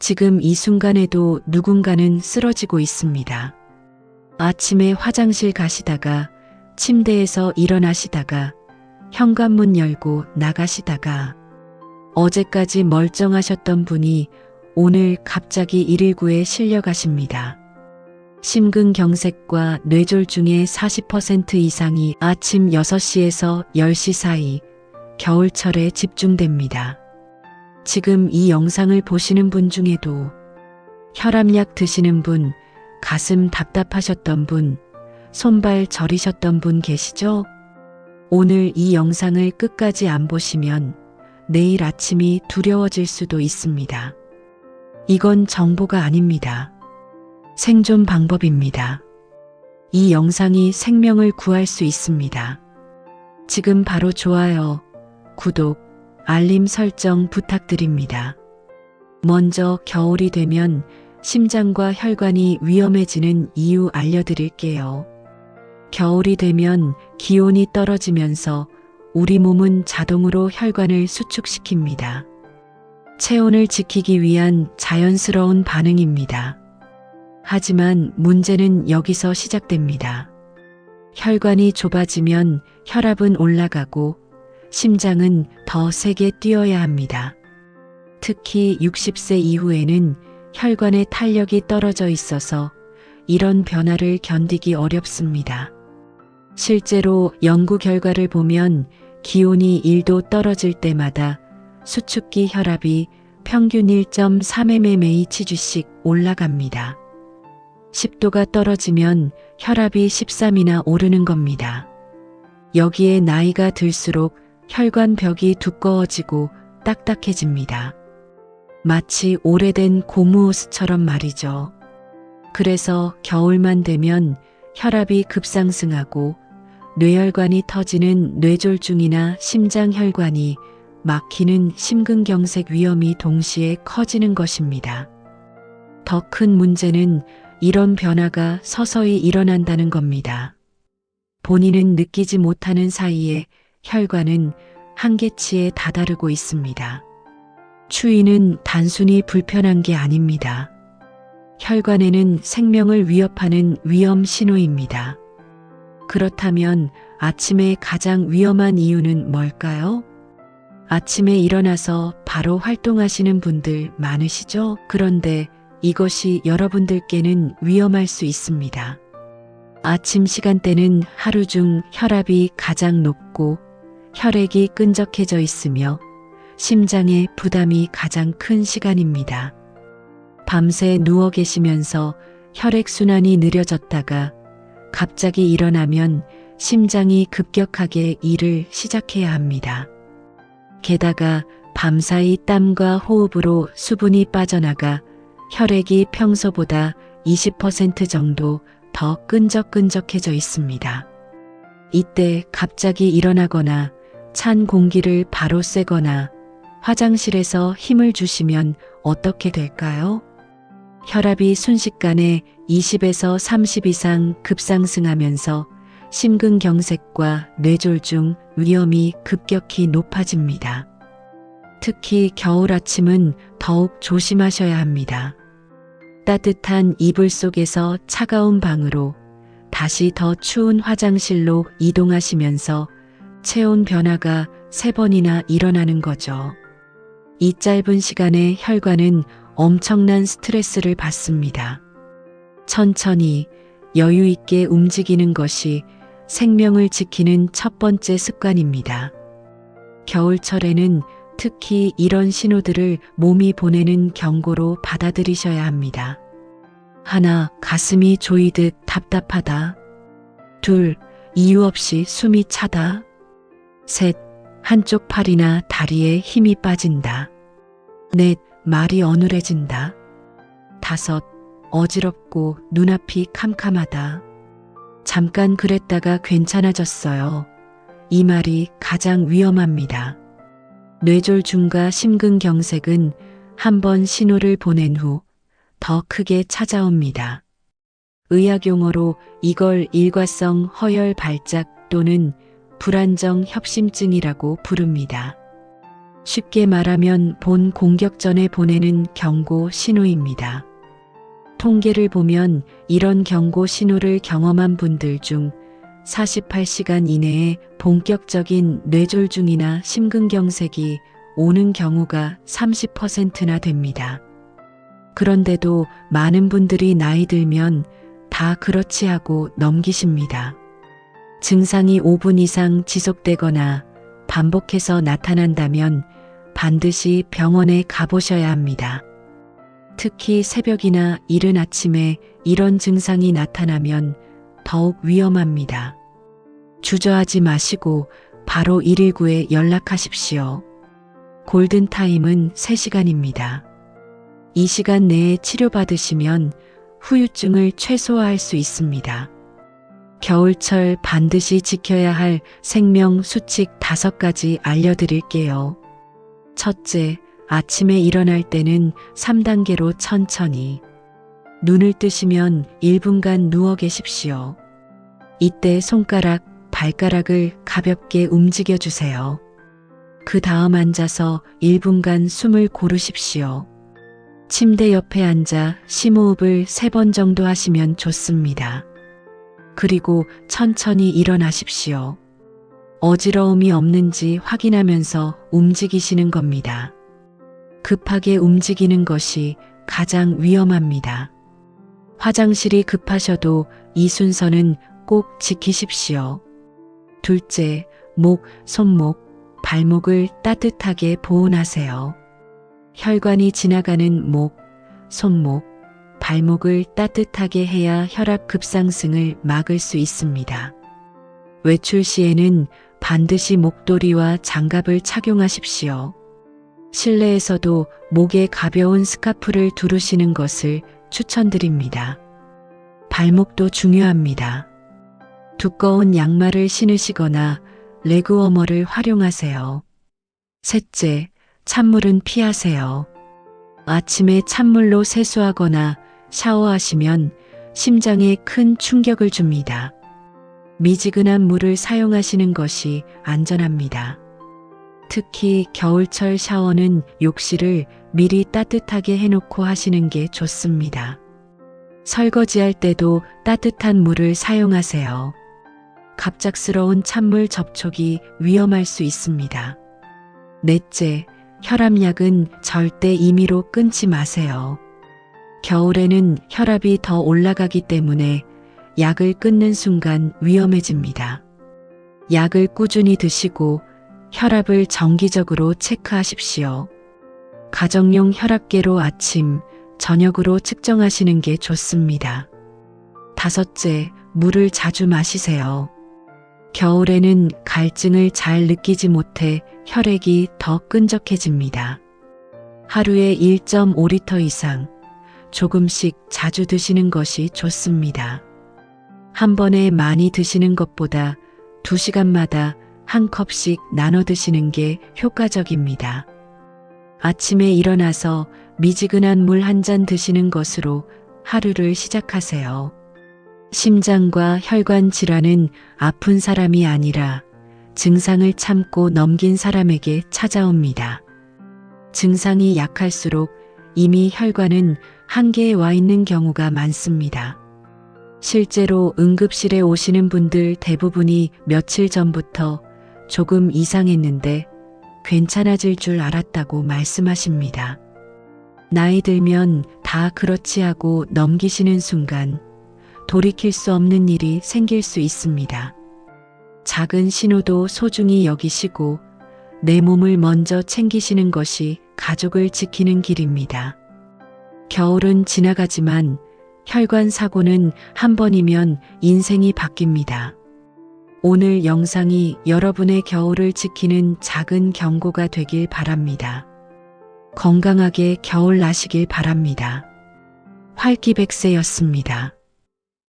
지금 이 순간에도 누군가는 쓰러지고 있습니다. 아침에 화장실 가시다가, 침대에서 일어나시다가, 현관문 열고 나가시다가, 어제까지 멀쩡하셨던 분이 오늘 갑자기 119에 실려가십니다. 심근경색과 뇌졸중의 40% 이상이 아침 6시에서 10시 사이 겨울철에 집중됩니다. 지금 이 영상을 보시는 분 중에도 혈압약 드시는 분, 가슴 답답하셨던 분, 손발 저리셨던 분 계시죠? 오늘 이 영상을 끝까지 안 보시면 내일 아침이 두려워질 수도 있습니다. 이건 정보가 아닙니다. 생존 방법입니다. 이 영상이 생명을 구할 수 있습니다. 지금 바로 좋아요, 구독, 알림 설정 부탁드립니다. 먼저 겨울이 되면 심장과 혈관이 위험해지는 이유 알려드릴게요. 겨울이 되면 기온이 떨어지면서 우리 몸은 자동으로 혈관을 수축시킵니다. 체온을 지키기 위한 자연스러운 반응입니다. 하지만 문제는 여기서 시작됩니다. 혈관이 좁아지면 혈압은 올라가고 심장은 더 세게 뛰어야 합니다. 특히 60세 이후에는 혈관의 탄력이 떨어져 있어서 이런 변화를 견디기 어렵습니다. 실제로 연구 결과를 보면 기온이 1도 떨어질 때마다 수축기 혈압이 평균 1.3mmHg씩 올라갑니다. 10도가 떨어지면 혈압이 13이나 오르는 겁니다. 여기에 나이가 들수록 혈관 벽이 두꺼워지고 딱딱해집니다. 마치 오래된 고무호스처럼 말이죠. 그래서 겨울만 되면 혈압이 급상승하고 뇌혈관이 터지는 뇌졸중이나 심장혈관이 막히는 심근경색 위험이 동시에 커지는 것입니다. 더 큰 문제는 이런 변화가 서서히 일어난다는 겁니다. 본인은 느끼지 못하는 사이에 혈관은 한계치에 다다르고 있습니다. 추위는 단순히 불편한 게 아닙니다. 혈관에는 생명을 위협하는 위험 신호입니다. 그렇다면 아침에 가장 위험한 이유는 뭘까요? 아침에 일어나서 바로 활동하시는 분들 많으시죠? 그런데 이것이 여러분들께는 위험할 수 있습니다. 아침 시간대는 하루 중 혈압이 가장 높고 혈액이 끈적해져 있으며 심장의 부담이 가장 큰 시간입니다. 밤새 누워 계시면서 혈액순환이 느려졌다가 갑자기 일어나면 심장이 급격하게 일을 시작해야 합니다. 게다가 밤사이 땀과 호흡으로 수분이 빠져나가 혈액이 평소보다 20% 정도 더 끈적끈적해져 있습니다. 이때 갑자기 일어나거나 찬 공기를 바로 쐬거나 화장실에서 힘을 주시면 어떻게 될까요? 혈압이 순식간에 20에서 30 이상 급상승하면서 심근경색과 뇌졸중 위험이 급격히 높아집니다. 특히 겨울 아침은 더욱 조심하셔야 합니다. 따뜻한 이불 속에서 차가운 방으로 다시 더 추운 화장실로 이동하시면서 체온 변화가 3번이나 일어나는 거죠. 이 짧은 시간에 혈관은 엄청난 스트레스를 받습니다. 천천히 여유 있게 움직이는 것이 생명을 지키는 첫 번째 습관입니다. 겨울철에는 특히 이런 신호들을 몸이 보내는 경고로 받아들이셔야 합니다. 1. 가슴이 조이듯 답답하다. 2. 이유 없이 숨이 차다. 3. 한쪽 팔이나 다리에 힘이 빠진다. 4. 말이 어눌해진다. 5. 어지럽고 눈앞이 캄캄하다. 잠깐 그랬다가 괜찮아졌어요. 이 말이 가장 위험합니다. 뇌졸중과 심근경색은 한번 신호를 보낸 후 더 크게 찾아옵니다. 의학용어로 이걸 일과성 허혈 발작 또는 불안정 협심증이라고 부릅니다. 쉽게 말하면 본 공격 전에 보내는 경고 신호입니다. 통계를 보면 이런 경고 신호를 경험한 분들 중 48시간 이내에 본격적인 뇌졸중이나 심근경색이 오는 경우가 30%나 됩니다. 그런데도 많은 분들이 나이 들면 다 그렇지 하고 넘기십니다. 증상이 5분 이상 지속되거나 반복해서 나타난다면 반드시 병원에 가보셔야 합니다. 특히 새벽이나 이른 아침에 이런 증상이 나타나면 더욱 위험합니다. 주저하지 마시고 바로 119에 연락하십시오. 골든타임은 3시간입니다. 이 시간 내에 치료받으시면 후유증을 최소화할 수 있습니다. 겨울철 반드시 지켜야 할 생명 수칙 5가지 알려드릴게요. 첫째, 아침에 일어날 때는 3단계로 천천히. 눈을 뜨시면 1분간 누워 계십시오. 이때 손가락, 발가락을 가볍게 움직여 주세요. 그 다음 앉아서 1분간 숨을 고르십시오. 침대 옆에 앉아 심호흡을 3번 정도 하시면 좋습니다. 그리고 천천히 일어나십시오. 어지러움이 없는지 확인하면서 움직이시는 겁니다. 급하게 움직이는 것이 가장 위험합니다. 화장실이 급하셔도 이 순서는 꼭 지키십시오. 둘째, 목, 손목, 발목을 따뜻하게 보온하세요. 혈관이 지나가는 목, 손목, 발목을 따뜻하게 해야 혈압 급상승을 막을 수 있습니다. 외출 시에는 반드시 목도리와 장갑을 착용하십시오. 실내에서도 목에 가벼운 스카프를 두르시는 것을 추천드립니다. 발목도 중요합니다. 두꺼운 양말을 신으시거나 레그워머를 활용하세요. 셋째, 찬물은 피하세요. 아침에 찬물로 세수하거나 샤워하시면 심장에 큰 충격을 줍니다. 미지근한 물을 사용하시는 것이 안전합니다. 특히 겨울철 샤워는 욕실을 미리 따뜻하게 해놓고 하시는 게 좋습니다. 설거지할 때도 따뜻한 물을 사용하세요. 갑작스러운 찬물 접촉이 위험할 수 있습니다. 넷째, 혈압약은 절대 임의로 끊지 마세요. 겨울에는 혈압이 더 올라가기 때문에 약을 끊는 순간 위험해집니다. 약을 꾸준히 드시고 혈압을 정기적으로 체크하십시오. 가정용 혈압계로 아침, 저녁으로 측정하시는 게 좋습니다. 다섯째, 물을 자주 마시세요. 겨울에는 갈증을 잘 느끼지 못해 혈액이 더 끈적해집니다. 하루에 1.5리터 이상 조금씩 자주 드시는 것이 좋습니다. 한 번에 많이 드시는 것보다 2시간마다 한 컵씩 나눠 드시는 게 효과적입니다. 아침에 일어나서 미지근한 물 한 잔 드시는 것으로 하루를 시작하세요. 심장과 혈관 질환은 아픈 사람이 아니라 증상을 참고 넘긴 사람에게 찾아옵니다. 증상이 약할수록 이미 혈관은 한계에 와 있는 경우가 많습니다. 실제로 응급실에 오시는 분들 대부분이 며칠 전부터 조금 이상했는데 괜찮아질 줄 알았다고 말씀하십니다. 나이 들면 다 그렇지 하고 넘기시는 순간 돌이킬 수 없는 일이 생길 수 있습니다. 작은 신호도 소중히 여기시고 내 몸을 먼저 챙기시는 것이 가족을 지키는 길입니다. 겨울은 지나가지만 혈관 사고는 한 번이면 인생이 바뀝니다. 오늘 영상이 여러분의 겨울을 지키는 작은 경고가 되길 바랍니다. 건강하게 겨울 나시길 바랍니다. 활기백세였습니다.